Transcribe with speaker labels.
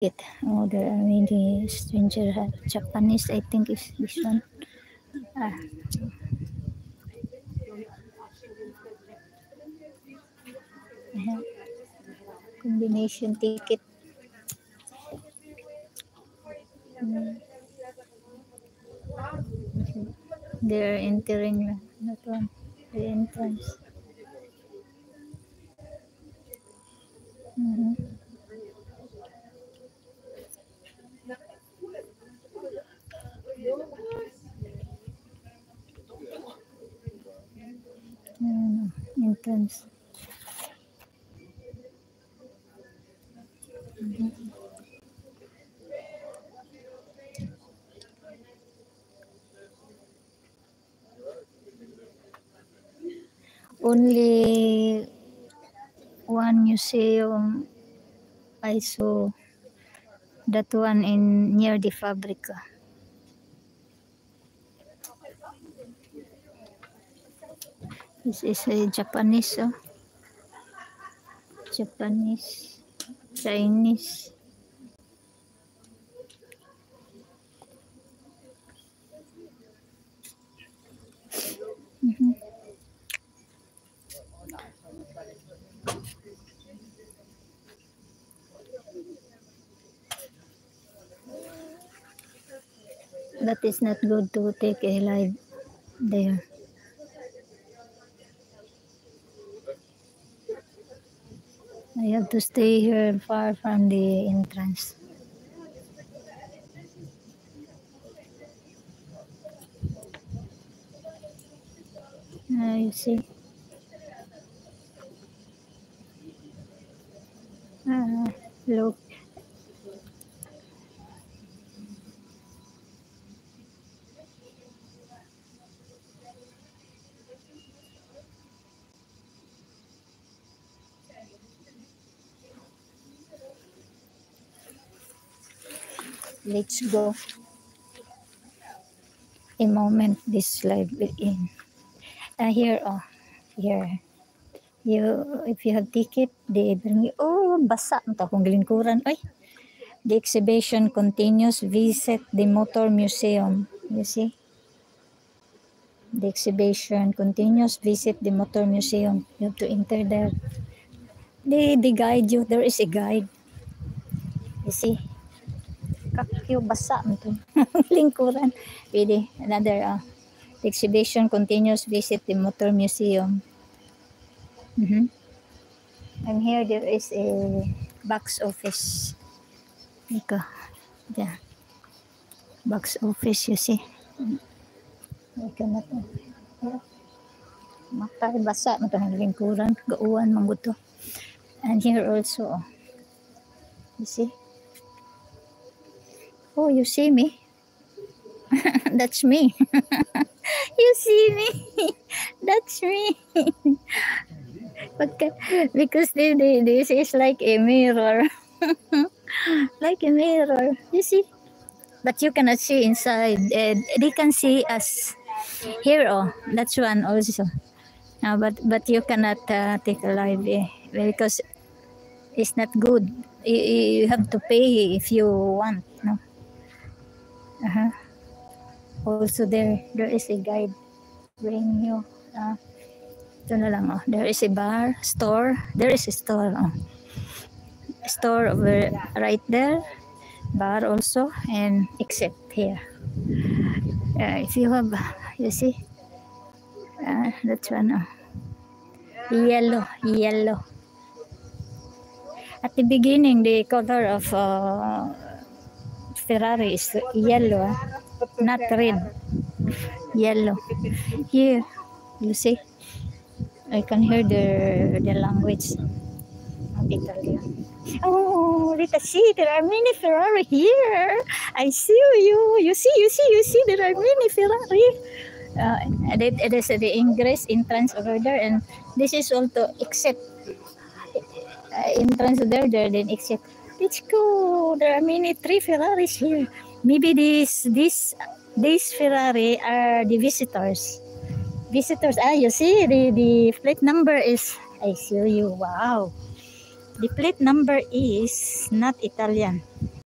Speaker 1: it. Oh, there are many stranger Japanese. I think is this one. Ah, ayan. Combination ticket. Mm, they're entering that one. The entrance. Mhm. Entrance. Only one museum I saw. That one in near the Fabrica. This is a Japanese, Japanese, Chinese. Mhm. That is not good to take a live there. I have to stay here far from the entrance. You see. Look, let's go. A moment this live will end. Here, here. If you have ticket, they bring you. Oh, basa. Ito akong gilingkuran. Ay, the exhibition continues. Visit the Motor Museum. You see? The exhibition continues. Visit the Motor Museum. You have to enter there. They guide you. There is a guide. You see? Kakyo basa mo to. Lingkuran. Pwede. Another, the exhibition continues. Visit the Motor Museum. And here there is a box office. Ika. Yeah. Box office, you see. Ika na to. Matay basa mo to ng lingkuran. Gauwan mangguto. And here also, you see. Oh, you see me? That's me. You see me? That's me. Because this is like a mirror. Like a mirror. You see? But you cannot see inside. They can see us. Here, that's one also. But you cannot take a live because it's not good. You have to pay if you want. No. Also there is a guide bring you. Ito na lang. There is a bar, store. There is a store. Store over right there. Bar also and except here. If you have, you see, that's one. Yellow. At the beginning, the color of Ferrari is yellow, not red. Yellow. Here, you see, I can hear the language of Italian. Oh, Rita, see, there are many Ferrari here. I see you. You see, there are many Ferrari. It is the ingress entrance over there, and this is also exit entrance there, then exit. Let's go. There are many 3 Ferraris here. Maybe these Ferrari are the visitors. You see the plate number is. I see you. Wow. The plate number is not Italian.